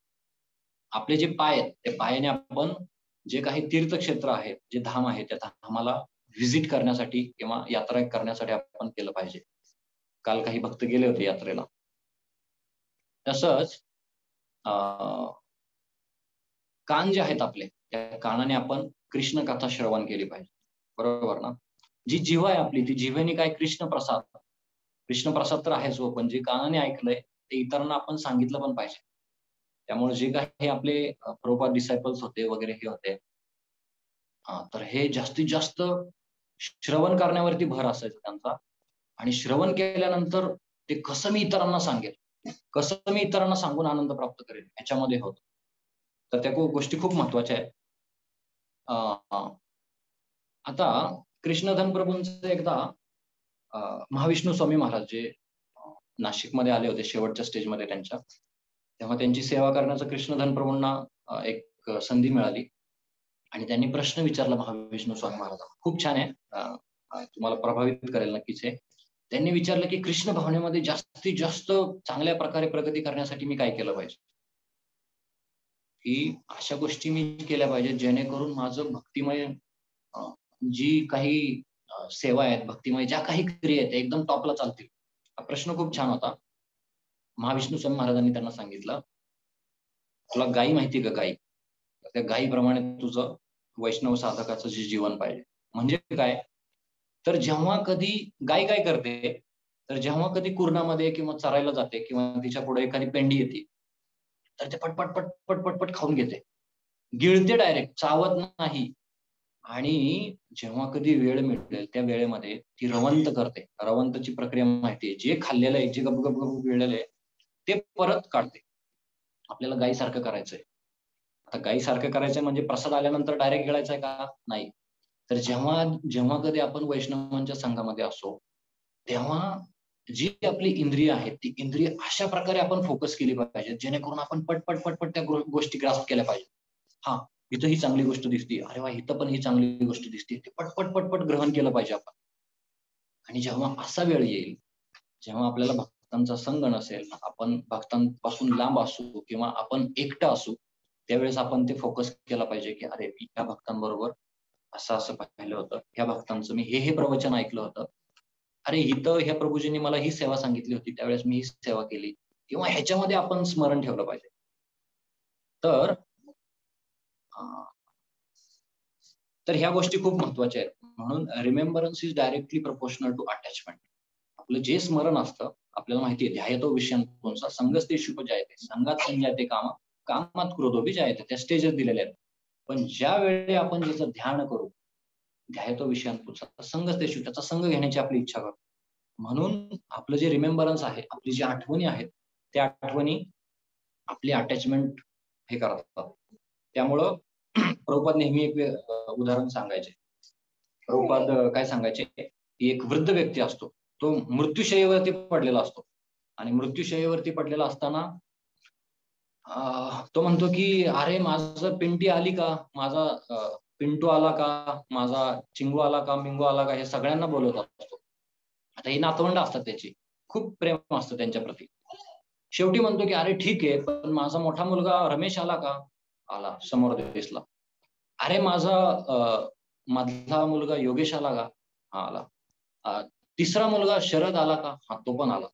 आपले जे पाय आहेत ते पायाने आपण जे काही तीर्थक्षेत्र आहेत, जे धाम आहे त्या धामाला व्हिजिट करण्यासाठी किंवा यात्रा करण्यासाठी आपण केलं पाहिजे. काल काही भक्त गेले होते यात्रेला. तसंच कान जे आहेत आपले, त्या कानाने आपण कृष्ण कथा श्रवण केली पाहिजे. बरोबर ना? जी जिव्हा आहे आपली, ती जिव्हेने काय कृष्ण प्रसाद तर आहेच हो, पण जे कानाने ऐकलंय ते इतरांना आपण सांगितलं पण पाहिजे. त्यामुळे जे काही आपले प्रभुपाद डिसायपल्स होते वगैरे हे होते, तर हे जास्तीत जास्त श्रवण करण्यावरती भर असायचा त्यांचा. आणि श्रवण केल्यानंतर ते कसं मी इतरांना सांगेल, कसं मी इतरांना सांगून आनंद प्राप्त करेल ह्याच्यामध्ये होतं. तर त्या गोष्टी खूप महत्वाच्या आहेत. आता कृष्णधन प्रभूंचं एकदा महाविष्णू स्वामी महाराज जे नाशिकमध्ये आले होते शेवटच्या स्टेजमध्ये त्यांच्या, तेव्हा त्यांची सेवा करण्याचं कृष्णधन प्रभूंना एक संधी मिळाली आणि त्यांनी प्रश्न विचारला महाविष्णू स्वामी महाराजांना. खूप छान आहे, तुम्हाला प्रभावित करेल नक्कीच हे. त्यांनी विचारलं की कृष्ण भावनेमध्ये जास्तीत जास्त चांगल्या प्रकारे प्रगती करण्यासाठी मी काय केलं पाहिजे, की अशा गोष्टी मी केल्या पाहिजेत जेणेकरून माझं भक्तिमय जी काही सेवा आहेत, भक्तिमय ज्या काही क्रिया आहेत एकदम टॉपला चालतील. हा प्रश्न खूप छान होता. महाविष्णू स्वामी महाराजांनी त्यांना सांगितलं, तुला गायी माहिती का गायी? त्या गायीप्रमाणे तुझं वैष्णव साधकाचं जे जीवन पाहिजे. म्हणजे काय, तर जेव्हा कधी गाय काय करते, तर जेव्हा कधी कुरणामध्ये किंवा चरायला जाते किंवा तिच्या पुढे एखादी पेंडी येते, तर ते पटपट खाऊन घेते, गिळते डायरेक्ट, चावत नाही. आणि जेव्हा कधी वेळ मिळेल त्या वेळेमध्ये ती रवंत करते. रवंतची प्रक्रिया माहिती आहे, जे खाल्लेलं आहे, जे गप गिळलेलं आहे ते परत काढते. आपल्याला गायीसारखं करायचंय. आता गायीसारखं करायचंय म्हणजे प्रसाद आल्यानंतर डायरेक्ट गिळायचंय का? नाही. तर जेव्हा कधी आपण वैष्णवांच्या संघामध्ये असो, तेव्हा जी आपली इंद्रिय आहेत, ती इंद्रिय अशा प्रकारे आपण फोकस केली पाहिजे, जेणेकरून आपण पटपट त्या गोष्टी ग्रास्प केल्या पाहिजे. हां, इथं ही चांगली गोष्ट दिसते. अरे वाह! इथं पण ही चांगली गोष्ट दिसते. ते पटपट ग्रहण केलं पाहिजे आपण. आणि जेव्हा असा वेळ येईल, जेव्हा आपल्याला भक्तांचा संग नसेल, आपण भक्तांपासून लांब असू किंवा आपण एकटं असू, त्यावेळेस आपण ते फोकस केला पाहिजे, की अरे मी ह्या भक्तांबरोबर असं पाहिलं होतं. ह्या भक्तांचं मी हे प्रवचन ऐकलं होतं. अरे इथं ह्या प्रभूजींनी मला ही सेवा सांगितली होती, त्यावेळेस मी ही सेवा केली किंवा ह्याच्यामध्ये आपण स्मरण ठेवलं पाहिजे. तर तर ह्या गोष्टी खूप महत्वाच्या आहेत. म्हणून remembrance is directly proportional to attachment. आपलं जे स्मरण असतं, आपल्याला माहिती आहे ध्यायतो विषयांचा संगस्तेषु उपजायते, संगात संजायते काम, कामात क्रोधोपि जायते. त्या स्टेजेस दिलेल्या आहेत. पण ज्या वेळी आपण ज्याचं ध्यान करू, ध्यायतो विषयांचा संगस्तेषु, त्याचा संग घेण्याची आपली इच्छा करतो. म्हणून आपलं जे रिमेंबरन्स आहे, आपली जी आठवणी आहेत, त्या आठवणी आपली अटॅचमेंट हे करतात. त्यामुळं प्रभुपाद नेहमी एक उदाहरण सांगायचे. प्रभुपाद काय सांगायचे, की एक वृद्ध व्यक्ती असतो, तो मृत्यूशय्येवरती पडलेला असतो आणि मृत्यूशय्येवरती पडलेला असताना तो म्हणतो की अरे माझं पिंटी आली का, माझा पिंटू आला का, माझा चिंगू आला का, मिंगू आला का, हे सगळ्यांना बोलवत असतो. आता ही नातवंड असतात त्याची, खूप प्रेम असतं त्यांच्या प्रती. शेवटी म्हणतो की अरे ठीक आहे, पण माझा मोठा मुलगा रमेश आला का? आला, समोर दिसला. अरे माझा मधला मुलगा योगेश आला का? हा आला. तिसरा मुलगा शरद आला का? हा, तो पण आला.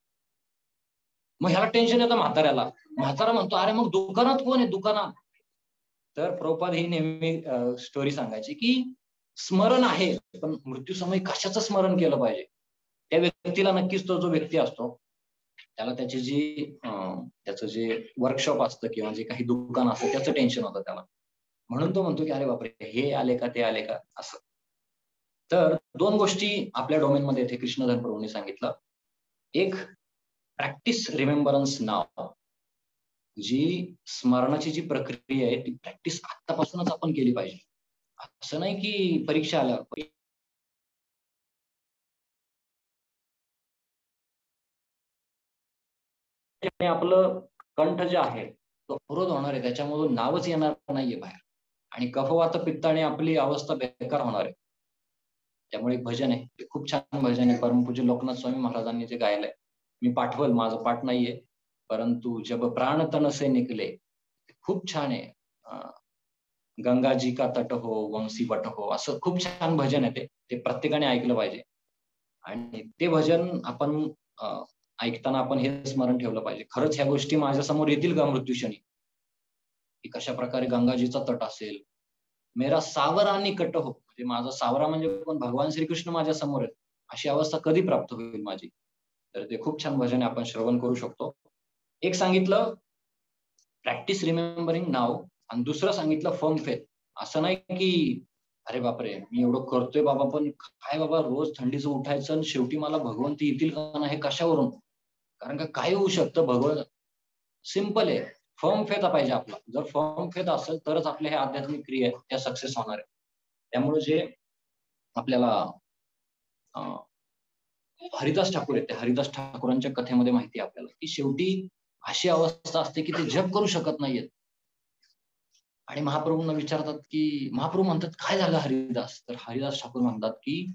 मग ह्याला टेन्शन येतं म्हाताऱ्याला. म्हातारा म्हणतो, अरे मग दुकानात कोण आहे दुकानात? तर प्रभुपाद ही नेहमी स्टोरी सांगायची की स्मरण आहे, पण मृत्यूसमयी कशाचं स्मरण केलं पाहिजे? त्या व्यक्तीला नक्कीच तो जो व्यक्ती असतो, त्याला त्याची जी त्याचं जे वर्कशॉप असतं किंवा जे काही दुकान असतं त्याचं टेन्शन होतं त्याला. म्हणून तो म्हणतो की अरे बापरे, हे आले का ते आले का असं. तर 2 गोष्टी आपल्या डोमेनमध्ये येथे कृष्णधन प्रभूंनी सांगितलं. एक, प्रॅक्टिस रिमेंबरन्स नाव. जी स्मरणाची जी प्रक्रिया आहे ती प्रॅक्टिस आत्तापासूनच आपण केली पाहिजे. असं नाही की परीक्षा आल्यावर. आपलं कंठ जे आहे तो अवरोध होणार आहे, त्याच्यामधून नावच येणार नाहीये बाहेर आणि कफवात पित्ताने आपली अवस्था बेकार होणार आहे. त्यामुळे एक भजन आहे, ते खूप छान भजन आहे, परमपूज्य लोकनाथ स्वामी महाराजांनी ते गायलंय. मी पाठवल, माझं पाठ नाहीये, परंतु जब प्राण तन से निकले, खूप छान आहे. गंगा जी का तट हो, वंशी बट हो, असं खूप छान भजन आहे ते. ते प्रत्येकाने ऐकलं पाहिजे. आणि ते भजन आपण ऐकताना आपण हे स्मरण ठेवलं पाहिजे. खरंच ह्या गोष्टी माझ्यासमोर येतील का मृत्यूक्षणी? की कशाप्रकारे गंगाजीचा तट असेल, मेरा सावरा निकट हो, म्हणजे माझा सावरा म्हणजे कोण? भगवान श्रीकृष्ण माझ्या समोर आहेत. अशी अवस्था कधी प्राप्त होईल माझी? तर ते खूप छान भजन आहे, आपण श्रवण करू शकतो. एक सांगितलं प्रॅक्टिस रिमेंबरिंग नाव आणि दुसरं सांगितलं फर्म फेथ. असं नाही की अरे बापरे, मी एवढं करतोय बाबा, पण काय बाबा रोज थंडीचं उठायचं आणि शेवटी मला भगवंत येतील का नाही, कशावरून? कारण का काय होऊ शकतं भगवंत. सिंपल आहे. फर्म फेथ पाहिजे आपला. जर फर्म फेथ असेल तरच आपल्या ह्या आध्यात्मिक क्रिया आहेत त्या सक्सेस होणार आहेत. त्यामुळे जे आपल्याला हरिदास ठाकूर आहेत, त्या हरिदास ठाकूरांच्या कथेमध्ये माहिती आहे आपल्याला, की शेवटी अशी अवस्था असते की ते जप करू शकत नाहीयेत. आणि महाप्रभूंना विचारतात की महाप्रभू म्हणतात, काय झालं हरिदास? तर हरिदास ठाकूर म्हणतात की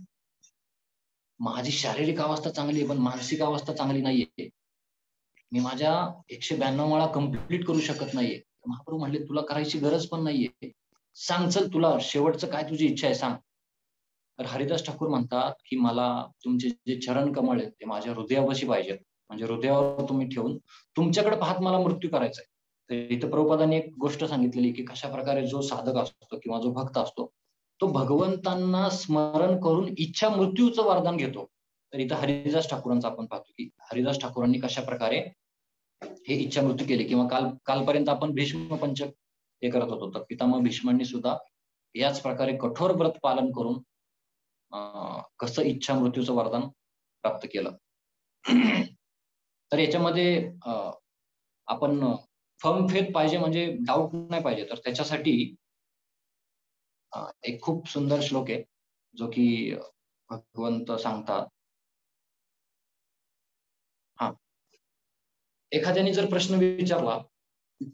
माझी शारीरिक अवस्था चांगली आहे, पण मानसिक अवस्था चांगली नाहीये. मी माझ्या 192 माळा कंप्लीट करू शकत नाहीये. महाप्रभू म्हणले, तुला करायची गरज पण नाहीये. सांग, चल तुला शेवटचं काय तुझी इच्छा आहे सांग. तर हरिदास ठाकूर म्हणतात, की मला तुमचे जे चरण कमळ आहेत, ते माझ्या हृदयापाशी पाहिजेत. म्हणजे हृदयावर तुम्ही ठेवून तुमच्याकडे पाहत मला मृत्यू करायचा आहे. तर इथं प्रभुपादांनी एक गोष्ट सांगितलेली, की कशाप्रकारे जो साधक असतो किंवा जो भक्त असतो, तो भगवंतांना स्मरण करून इच्छा मृत्यूचं वरदान घेतो. तर इथं हरिदास ठाकूरांचं आपण पाहतो, की हरिदास ठाकूरांनी कशाप्रकारे हे इच्छा मृत्यू केले किंवा कालपर्यंत आपण भीष्म पंचक हे करत होतो. तर पितामह भीष्मांनी सुद्धा याच प्रकारे कठोर व्रत पालन करून कसं इच्छा मृत्यूचं वरदान प्राप्त केलं. तर याच्यामध्ये आपण फर्म फेथ पाहिजे, म्हणजे डाऊट नाही पाहिजे. तर त्याच्यासाठी एक खूप सुंदर श्लोक आहे, जो की भगवंत सांगतात. हां. एखाद्याने जर प्रश्न विचारला,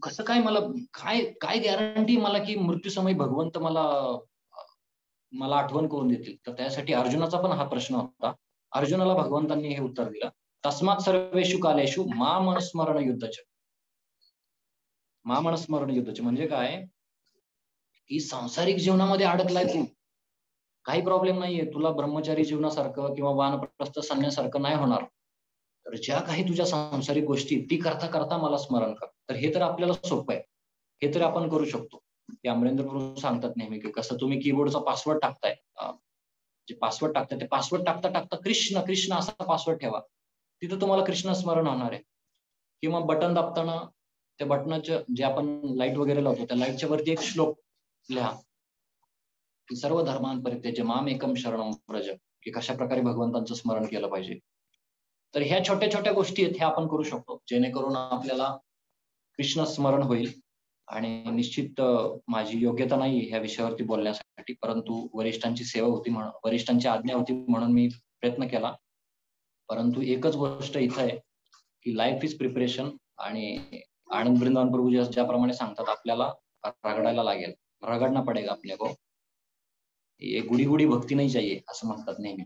कसं काय मला, काय काय गॅरंटी मला की मृत्यूसमयी भगवंत मला मला आठवण करून देतील? तर त्यासाठी अर्जुनाचा पण हा प्रश्न होता. अर्जुनाला भगवंतांनी हे उत्तर दिलं. तस्मात् सर्वेषु कालेषु माम स्मरण युद्धच. माम स्मरण युद्धच म्हणजे काय? की सांसारिक जीवनामध्ये अडकलाय तू. काही प्रॉब्लेम नाहीये. तुला ब्रह्मचारी जीवनासारखं किंवा वानप्रस्थ संन्यासारखं नाही होणार. तर ज्या काही तुझ्या सांसारिक गोष्टी ती करता करता मला स्मरण कर. तर हे तर आपल्याला सोपं आहे. हे तर आपण करू शकतो. ते अमरेंद्र प्रभू सांगतात नेहमी, की कसं तुम्ही कीबोर्डचा पासवर्ड टाकताय. जे पासवर्ड टाकताय ते पासवर्ड टाकता टाकता कृष्ण कृष्ण असा पासवर्ड ठेवा. तिथं तुम्हाला कृष्ण स्मरण होणार आहे. किंवा बटन दाबताना त्या बटनाच्या जे आपण लाईट वगैरे लावतो त्या लाईटच्या वरती एक श्लोक लिहा, की सर्व धर्मां परित्यज्य माम एकम शरणम व्रज, की कशा प्रकारे भगवंतांचं स्मरण केलं पाहिजे. तर ह्या छोट्या छोट्या गोष्टी आहेत ह्या आपण करू शकतो, जेणेकरून आपल्याला कृष्ण स्मरण होईल. आणि निश्चित माझी योग्यता नाही ह्या विषयावरती बोलण्यासाठी, परंतु वरिष्ठांची सेवा होती म्हणून, वरिष्ठांची आज्ञा होती म्हणून मी प्रयत्न केला. परंतु एकच गोष्ट इथं आहे, की लाईफ इज प्रिपरेशन. आणि आनंद वृंदावन प्रभू ज्याप्रमाणे सांगतात, आपल्याला रगडायला लागेल, रगडना पडेगा अपने को. ये गुडी गुडी भक्ती नाही चाहिए असं म्हणतात नेहमी.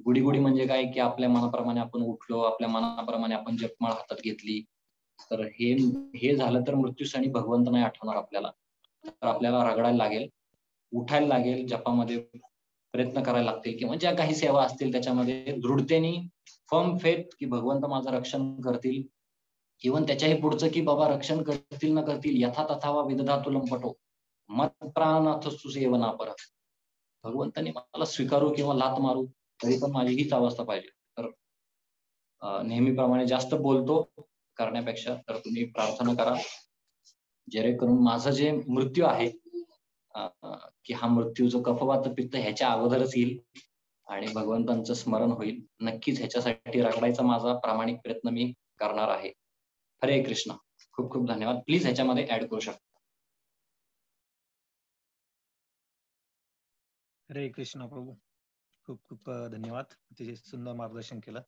गुडी गुडी म्हणजे काय, की आपल्या मनाप्रमाणे आपण उठलो, आपल्या मनाप्रमाणे आपण जपमाळ हातात घेतली, तर हे हे झालं तर मृत्यूक्षणी भगवंत नाही आठवणार आपल्याला. तर आपल्याला रगडायला लागेल, उठायला लागेल, जपामध्ये प्रयत्न करायला लागतील किंवा ज्या काही सेवा असतील त्याच्यामध्ये दृढतेने फर्म फेथ की भगवंत माझं रक्षण करतील. इव्हन त्याच्याही पुढचं की बाबा रक्षण करतील न करतील यथा तथावा विदधातु लंपटो मत प्राणातस्तु सेवना पर. भगवंतांनी मला स्वीकारू किंवा लात मारू तरी पण माझी हीच अवस्था पाहिजे. तर नेहमीप्रमाणे जास्त बोलतो करण्यापेक्षा तर तुम्ही प्रार्थना करा जेणेकरून माझं जे मृत्यू आहे की हा मृत्यू जो कफवात पित्त ह्याच्या अगोदरच येईल आणि भगवंतांचं स्मरण होईल. नक्कीच ह्याच्यासाठी रगडायचा माझा प्रामाणिक प्रयत्न मी करणार आहे. हरे कृष्ण. खूप खूप धन्यवाद. प्लीज ह्याच्यामध्ये ऍड करू शकता. हरे कृष्ण प्रभू. खूप खूप धन्यवाद. अतिशय सुंदर मार्गदर्शन केलं.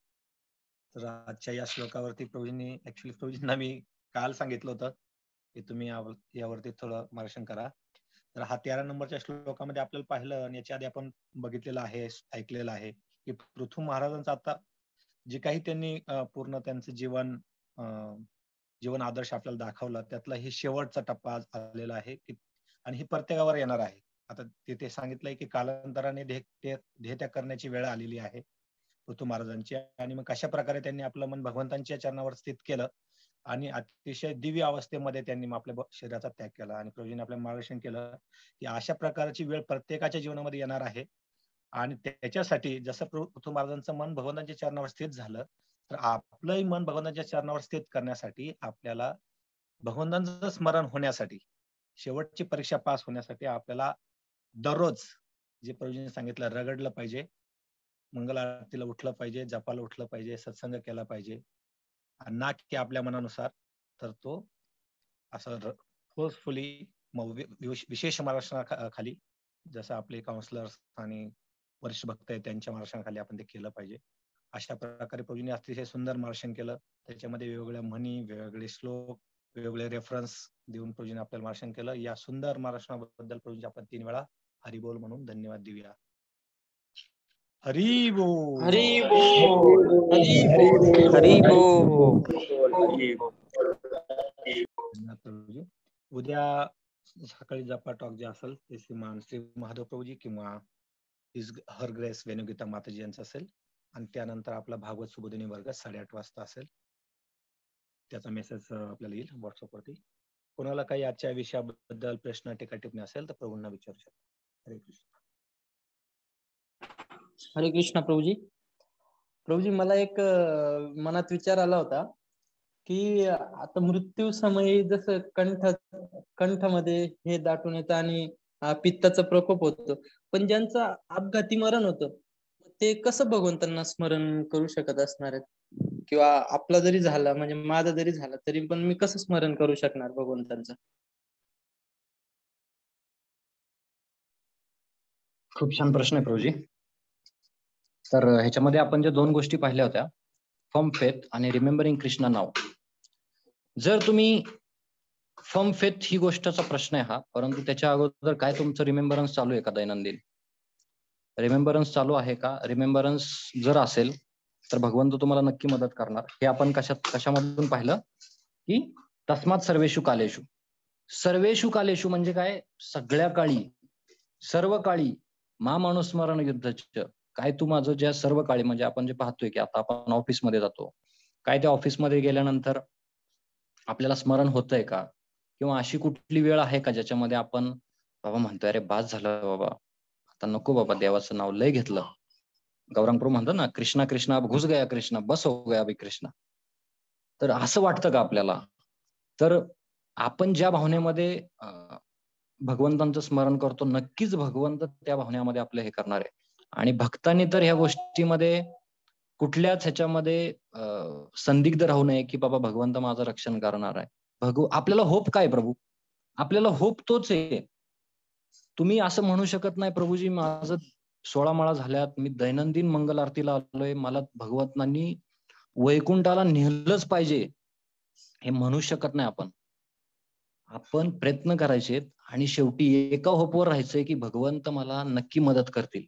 तर आजच्या या श्लोकावरती प्रभूजींना मी काल सांगितलं होतं की तुम्ही यावरती थोडं मार्गदर्शन करा. तर हा 13 नंबरच्या श्लोकामध्ये आपल्याला पाहिलं आणि याच्या आधी आपण बघितलेलं आहे, ऐकलेलं आहे की पृथू महाराजांचं आता जे काही त्यांनी पूर्ण त्यांचं जीवन आदर्श आपल्याला दाखवला त्यातला हे शेवटचा टप्पा आलेला आहे आणि ही प्रत्येकावर येणार आहे. आता तिथे सांगितलंय की कालांतराने देहत्याग करण्याची वेळ आलेली आहे पृथू महाराजांची आणि मग कशा प्रकारे त्यांनी आपलं मन भगवंतांच्या चरणावर स्थित केलं आणि अतिशय दिव्य अवस्थेमध्ये त्यांनी आपल्या शरीराचा त्याग केला. आणि प्रभूजींनी आपल्याला मार्गदर्शन केलं की अशा प्रकारची वेळ प्रत्येकाच्या जीवनामध्ये येणार आहे आणि त्याच्यासाठी जसं पृथू महाराजांचं मन भगवंतांच्या चरणावर स्थित झालं तर आपलंही मन भगवंतांच्या चरणावर स्थित करण्यासाठी आपल्याला भगवंतांचं स्मरण होण्यासाठी शेवटची परीक्षा पास होण्यासाठी आपल्याला दररोज जे प्रभूजींनी सांगितलं रगडलं पाहिजे, मंगल आरतीला उठलं पाहिजे, जपाला उठलं पाहिजे, सत्संग केला पाहिजे ना की आपल्या मनानुसार. तर तो असं फोर्सफुली विशेष मार्गदर्शनाखाली जसं आपले काउन्सिलर्स आणि वरिष्ठ भक्त आहेत त्यांच्या मार्गदर्शनाखाली आपण ते केलं पाहिजे. अशा प्रकारे प्रभूजींनी अतिशय सुंदर मार्गदर्शन केलं. त्याच्यामध्ये वेगवेगळ्या म्हणी, वेगवेगळे श्लोक, वेगवेगळे रेफरन्स देऊन प्रभूजींनी आपल्याला मार्गदर्शन केलं. या सुंदर मार्गदर्शनाबद्दल प्रभूजी आपण 3 वेळा हरिबोल म्हणून धन्यवाद देऊया. हरी बोल. हरी बोल. हरी बोल. हरी बोल. उद्या सकाळी जपा टॉक जे असेल ते श्री महादेव प्रभूजी किंवा हर ग्रेस वेणुगीता माताजी यांचं असेल आणि त्यानंतर आपला भागवत सुबोधिनी वर्ग 8:30 वाजता असेल. त्याचा मेसेज आपल्याला येईल व्हॉट्सअपवरती. कोणाला काही आजच्या विषयाबद्दल प्रश्न, टीका, टिप्पणी असेल तर प्रभूंना विचारू शकता. हरे कृष्ण. हरे कृष्ण प्रभूजी. प्रभूजी मला एक मनात विचार आला होता की आता मृत्यू समयी जसं कंठामध्ये हे दाटून येतं आणि पित्ताचा प्रकोप होतो, पण ज्यांचं अपघाती मरण होतं ते कसं भगवंतांना स्मरण करू शकत असणार आहेत? किंवा आपला जरी झाला म्हणजे माझा जरी झाला तरी पण मी कसं स्मरण करू शकणार भगवंतांचं? खूप छान प्रश्न आहे प्रभूजी. तर ह्याच्यामध्ये आपण ज्या 2 गोष्टी पाहिल्या होत्या, फर्म फेथ आणि रिमेंबरिंग कृष्णा नाव. जर तुम्ही फर्म फेथ ही गोष्टचा प्रश्न आहे हा, परंतु त्याच्या अगोदर काय तुमचं रिमेंबरन्स चालू आहे का दैनंदिन? रिमेंबरन्स चालू आहे का? रिमेंबरन्स जर असेल तर भगवंत तुम्हाला नक्की मदत करणार. हे आपण कशामधून पाहिलं की तस्मात सर्वेषु कालेषु. सर्वेषु कालेषु म्हणजे काय? सगळ्या काळी, सर्व काळी मामनुस्मरण युद्धच. काय तू माझं ज्या सर्व काळी म्हणजे आपण जे पाहतोय की आता आपण ऑफिसमध्ये जातो, काय त्या ऑफिसमध्ये गेल्यानंतर आपल्याला स्मरण होतंय का? किंवा अशी कुठली वेळ आहे का ज्याच्यामध्ये आपण बाबा म्हणतोय अरे बास झालं बाबा, आता नको बाबा, देवाचं नाव लय घेतलं. गौरांग प्रभू म्हणतात ना, कृष्णा कृष्णा अब घुस गया कृष्णा, बस हो गया अभी कृष्णा. तर असं वाटतं का आपल्याला? तर आपण ज्या भावनेमध्ये भगवंतांचं स्मरण करतो, नक्कीच भगवंत त्या भावनेमध्ये आपलं हे करणार आहे. आणि भक्तांनी तर ह्या गोष्टीमध्ये कुठल्याच ह्याच्यामध्ये संदिग्ध राहू नये की बाबा भगवंत माझं रक्षण करणार आहे. आपल्याला होप काय प्रभू? आपल्याला होप तोच आहे. तुम्ही असं म्हणू शकत नाही प्रभूजी माझं 16 माळा झाल्यात, मी दैनंदिन मंगल आरतीला आलोय, मला भगवंतांनी वैकुंठाला नेहलंच पाहिजे, हे म्हणू शकत नाही आपण. आपण प्रयत्न करायचे आणि शेवटी एका होपवर राहायचंय की भगवंत मला नक्की मदत करतील,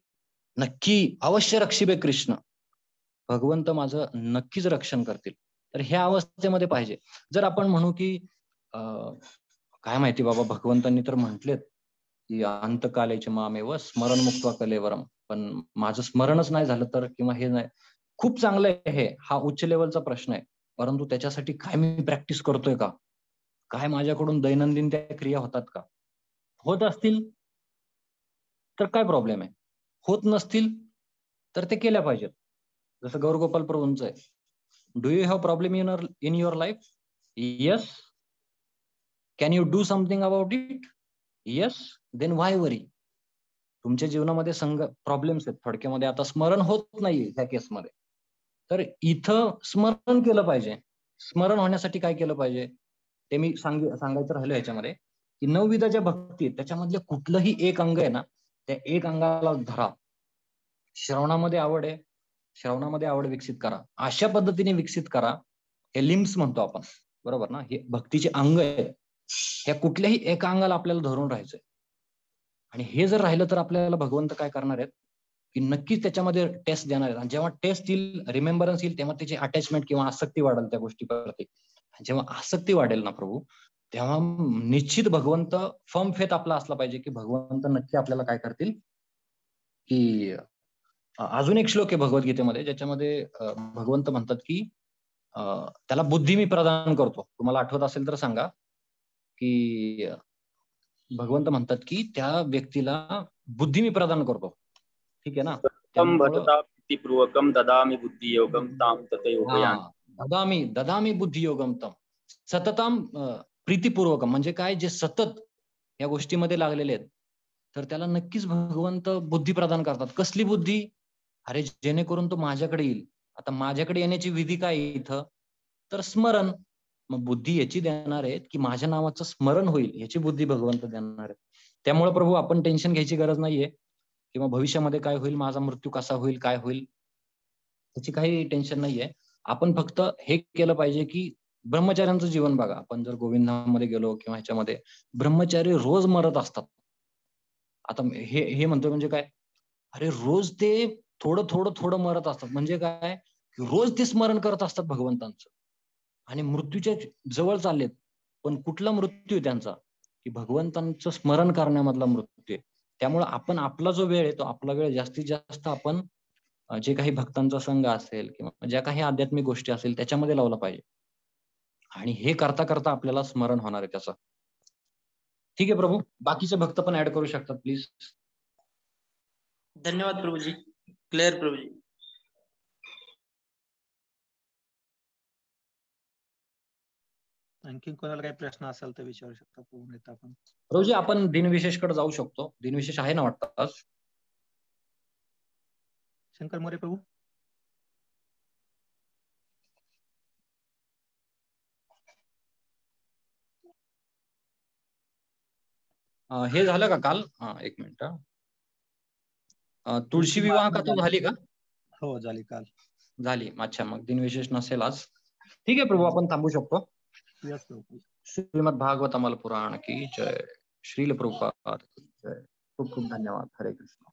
नक्की अवश्य रक्षिबे कृष्ण, भगवंत माझं नक्कीच रक्षण करतील. तर ह्या अवस्थेमध्ये पाहिजे. जर आपण म्हणू की काय माहिती बाबा, भगवंतांनी तर म्हटलेत की अंतकालेच मामेव स्मरण मुक्त्वा कलेवरम, पण माझं स्मरणच नाही झालं तर, किंवा हे नाही. खूप चांगलं आहे हे, हा उच्च लेवलचा प्रश्न आहे. परंतु त्याच्यासाठी काय मी प्रॅक्टिस करतोय का? काय माझ्याकडून दैनंदिन त्या क्रिया होतात का? होत असतील तर काय प्रॉब्लेम आहे? होत नसतील तर ते केल्या पाहिजेत. जसं गौरगोपाल प्रभूंचं आहे. Do you have problem in your life? Yes. Can you do something about it? Yes. Then why worry? तुमच्या जीवनामध्ये प्रॉब्लेम्स आहेत, थोडक्यामध्ये आता स्मरण होत नाहीये ह्या केसमध्ये, तर इथं स्मरण केलं पाहिजे. स्मरण होण्यासाठी काय केलं पाहिजे ते मी सांगायचं राहिलं ह्याच्यामध्ये, की 9 विधाच्या भक्ती आहेत, त्याच्यामधले कुठलंही एक अंग आहे ना, त्या एक अंगाला धरा. श्रवणामध्ये आवड आहे, श्रवणामध्ये आवड विकसित करा. अशा पद्धतीने विकसित करा. हे लिम्स म्हणतो आपण, बरोबर ना? हे भक्तीचे अंग आहेत. ह्या कुठल्याही एका अंगाला आपल्याला धरून राहायचंय. आणि हे जर राहिलं तर आपल्याला भगवंत काय करणार आहेत, की नक्कीच त्याच्यामध्ये टेस्ट देणार आहेत. आणि जेव्हा टेस्ट येईल, रिमेंबरन्स येईल, तेव्हा त्याची अटॅचमेंट किंवा आसक्ती वाढेल त्या गोष्टीप्रती. जेव्हा आसक्ती वाढेल ना प्रभू, तेव्हा निश्चित भगवंत, फर्म फेथ आपला असला पाहिजे की भगवंत नक्की आपल्याला काय करतील, की अजून एक श्लोक आहे भगवद्गीतेमध्ये ज्याच्यामध्ये भगवंत म्हणतात की त्याला बुद्धी मी प्रदान करतो. तुम्हाला आठवत असेल तर सांगा, की भगवंत म्हणतात की त्या व्यक्तीला बुद्धी मी प्रदान करतो. ठीक आहे ना? भक्तिपूर्वकम ददामि बुद्धी योगम ताम तथैवोपयामि. ददामि बुद्धी योगम तम सततम प्रीतिपूर्वकम, म्हणजे काय, जे सतत या गोष्टीमध्ये लागलेले आहेत, तर त्याला नक्कीच भगवंत बुद्धी प्रदान करतात. कसली बुद्धी? अरे जेणेकरून तो माझ्याकडे येईल. आता माझ्याकडे येण्याची विधी काय इथं, तर स्मरण. मग बुद्धी याची देणार आहेत की माझ्या नावाचं स्मरण होईल, याची बुद्धी भगवंत देणार आहेत. त्यामुळे प्रभू आपण टेन्शन घ्यायची गरज नाहीये, किंवा भविष्यामध्ये काय होईल, माझा मृत्यू कसा होईल, काय होईल, त्याची काही टेन्शन नाहीये. आपण फक्त हे केलं पाहिजे की ब्रह्मचार्यांचं जीवन बघा. आपण जर गोविंदामध्ये गेलो किंवा ह्याच्यामध्ये, ब्रह्मचारी रोज मरत असतात. आता हे म्हणतोय म्हणजे काय, अरे रोज ते थोडं थोडं थोडं मरत असतात. म्हणजे काय, रोज ते स्मरण करत असतात भगवंतांचं, आणि मृत्यूच्या जवळ चाललेत. पण कुठला मृत्यू आहे त्यांचा, की भगवंतांचं स्मरण करण्यामधला मृत्यू आहे. त्यामुळे आपण आपला जो वेळ आहे, तो आपला वेळ जास्तीत जास्त आपण जे काही भक्तांचा संघ असेल किंवा ज्या काही आध्यात्मिक गोष्टी असेल त्याच्यामध्ये लावला पाहिजे. आणि हे करता करता आपल्याला स्मरण होणार आहे त्याचं. ठीक आहे प्रभू, बाकीचे भक्त पण ऍड करू शकतात प्लीज. धन्यवाद प्रभूजी. क्लिअर प्रभूजी. आणखी कोणाला काही प्रश्न असेल तर विचारू शकता आपण. प्रभूजी आपण दिनविशेषकडे जाऊ शकतो. दिनविशेष आहे ना वाटतं आज? शंकर मोरे प्रभू. हे झालं का काल? एक मिनिट. तुळशी विवाह कथा झाली का? हो झाली काल. झाली. अच्छा, मग दिनविशेष नसेल आज. ठीक आहे प्रभू, आपण थांबू शकतो. श्रीमद भागवत अमल पुराण की जय. श्रील प्रभुपाद जय. खूप खूप धन्यवाद. हरे कृष्ण.